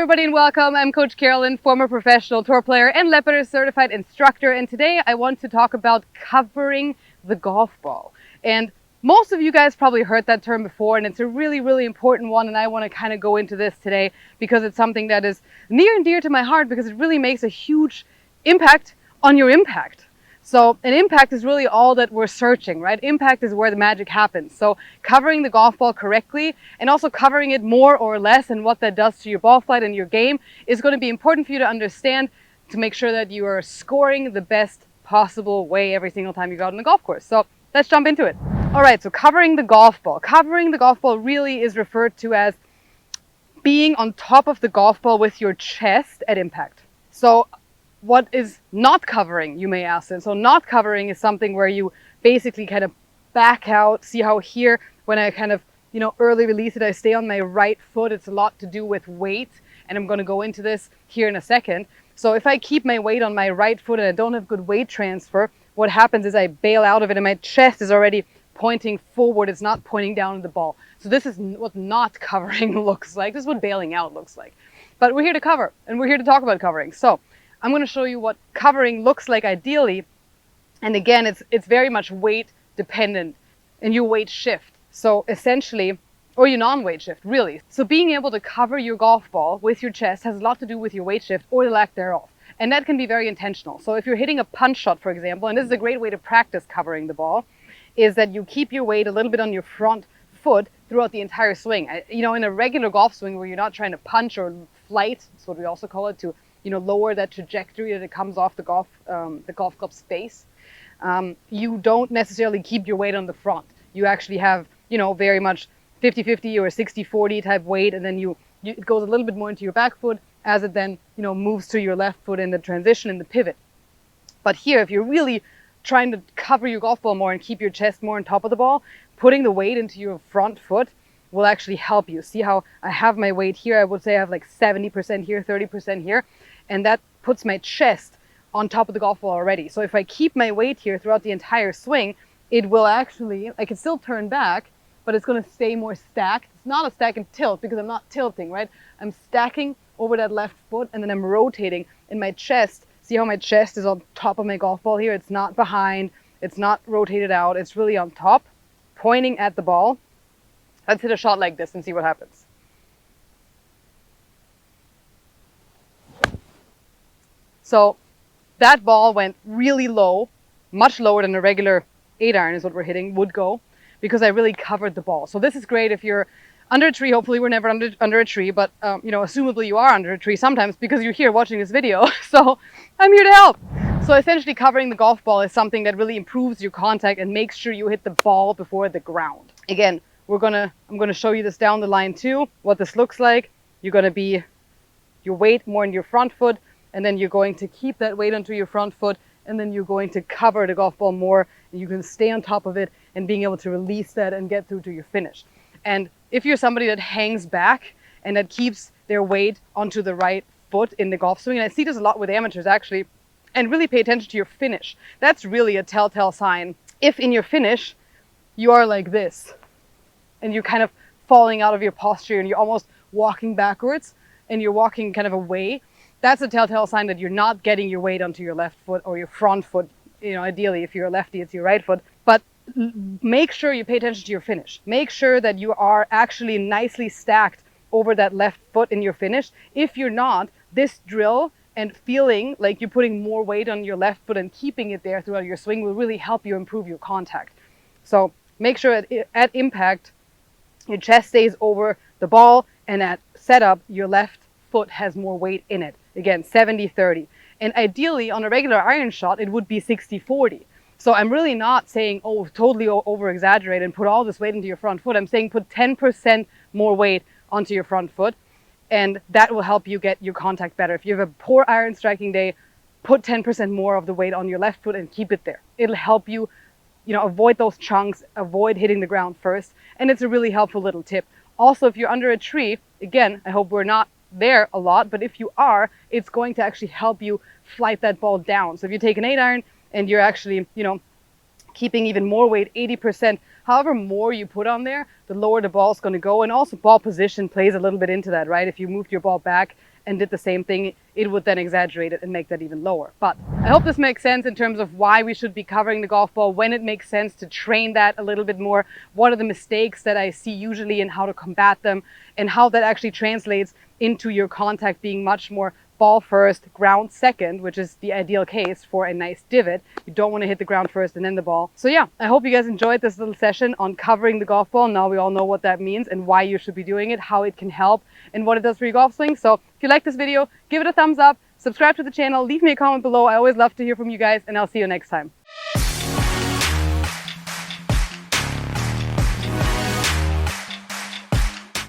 everybody and welcome. I'm Coach Carolin, former professional tour player and Leadbetter certified instructor, and today I want to talk about covering the golf ball. And most of you guys probably heard that term before, and it's a really important one, and I want to kind of go into this today because it's something that is near and dear to my heart because it really makes a huge impact on your impact. So an impact is really all that we're searching, right? Impact is where the magic happens. So covering the golf ball correctly and also covering it more or less and what that does to your ball flight and your game is going to be important for you to understand to make sure that you are scoring the best possible way every single time you go out on the golf course. So let's jump into it. All right, so covering the golf ball. Covering the golf ball really is referred to as being on top of the golf ball with your chest at impact. So what is not covering, you may ask? And so not covering is something where you basically kind of back out. See how here, when I kind of, early release it, I stay on my right foot. It's a lot to do with weight. And I'm going to go into this here in a second. So if I keep my weight on my right foot and I don't have good weight transfer, what happens is I bail out of it and my chest is already pointing forward. It's not pointing down at the ball. So this is what not covering looks like. This is what bailing out looks like. But we're here to cover and we're here to talk about covering. So I'm going to show you what covering looks like ideally. And again, it's very much weight dependent and your weight shift. So essentially, or your non-weight shift, really. So being able to cover your golf ball with your chest has a lot to do with your weight shift or the lack thereof. And that can be very intentional. So if you're hitting a punch shot, for example, and this is a great way to practice covering the ball, is that you keep your weight a little bit on your front foot throughout the entire swing. In a regular golf swing where you're not trying to punch or flight, that's what we also call it, to lower that trajectory that it comes off the golf club's face. You don't necessarily keep your weight on the front. You actually have, very much 50-50 or 60-40 type weight, and then it goes a little bit more into your back foot as it then, moves to your left foot in the transition, in the pivot. But here, if you're really trying to cover your golf ball more and keep your chest more on top of the ball, putting the weight into your front foot will actually help you. See how I have my weight here? I would say I have like 70% here, 30% here. And that puts my chest on top of the golf ball already. So if I keep my weight here throughout the entire swing, it will actually, I can still turn back, but it's going to stay more stacked. It's not a stack and tilt because I'm not tilting, right? I'm stacking over that left foot and then I'm rotating in my chest. See how my chest is on top of my golf ball here? It's not behind, it's not rotated out, it's really on top, pointing at the ball. Let's hit a shot like this and see what happens. So that ball went really low, much lower than a regular 8-iron is what we're hitting would go, because I really covered the ball. So this is great if you're under a tree. Hopefully we're never under a tree, but assumably you are under a tree sometimes because you're here watching this video. So I'm here to help. So essentially covering the golf ball is something that really improves your contact and makes sure you hit the ball before the ground. Again, I'm gonna show you this down the line too, what this looks like. You're gonna be your weight more in your front foot, and then you're going to keep that weight onto your front foot, and then you're going to cover the golf ball more, and you can stay on top of it and being able to release that and get through to your finish. And if you're somebody that hangs back and that keeps their weight onto the right foot in the golf swing, and I see this a lot with amateurs actually, and really pay attention to your finish. That's really a telltale sign. If in your finish, you are like this, and you're kind of falling out of your posture and you're almost walking backwards and you're walking kind of away, that's a telltale sign that you're not getting your weight onto your left foot or your front foot. Ideally, if you're a lefty, it's your right foot. But make sure you pay attention to your finish. Make sure that you are actually nicely stacked over that left foot in your finish. If you're not, this drill and feeling like you're putting more weight on your left foot and keeping it there throughout your swing will really help you improve your contact. So make sure at impact, your chest stays over the ball, and at setup, your left foot has more weight in it. Again, 70-30. And ideally, on a regular iron shot, it would be 60-40. So I'm really not saying, totally over-exaggerate and put all this weight into your front foot. I'm saying put 10% more weight onto your front foot, and that will help you get your contact better. If you have a poor iron striking day, put 10% more of the weight on your left foot and keep it there. It'll help you, avoid those chunks, avoid hitting the ground first, and it's a really helpful little tip. Also, if you're under a tree, again, I hope we're not there a lot, but if you are, it's going to actually help you flight that ball down. So if you take an 8-iron and you're actually, keeping even more weight, 80%, however more you put on there, the lower the ball is going to go. And also ball position plays a little bit into that, right? If you move your ball back and did the same thing, it would then exaggerate it and make that even lower. But I hope this makes sense in terms of why we should be covering the golf ball, when it makes sense to train that a little bit more, what are the mistakes that I see usually and how to combat them, and how that actually translates into your contact being much more ball first, ground second, which is the ideal case for a nice divot. You don't want to hit the ground first and then the ball. So yeah, I hope you guys enjoyed this little session on covering the golf ball. Now we all know what that means and why you should be doing it, how it can help, and what it does for your golf swing. So if you like this video, give it a thumbs up, subscribe to the channel, leave me a comment below. I always love to hear from you guys, and I'll see you next time.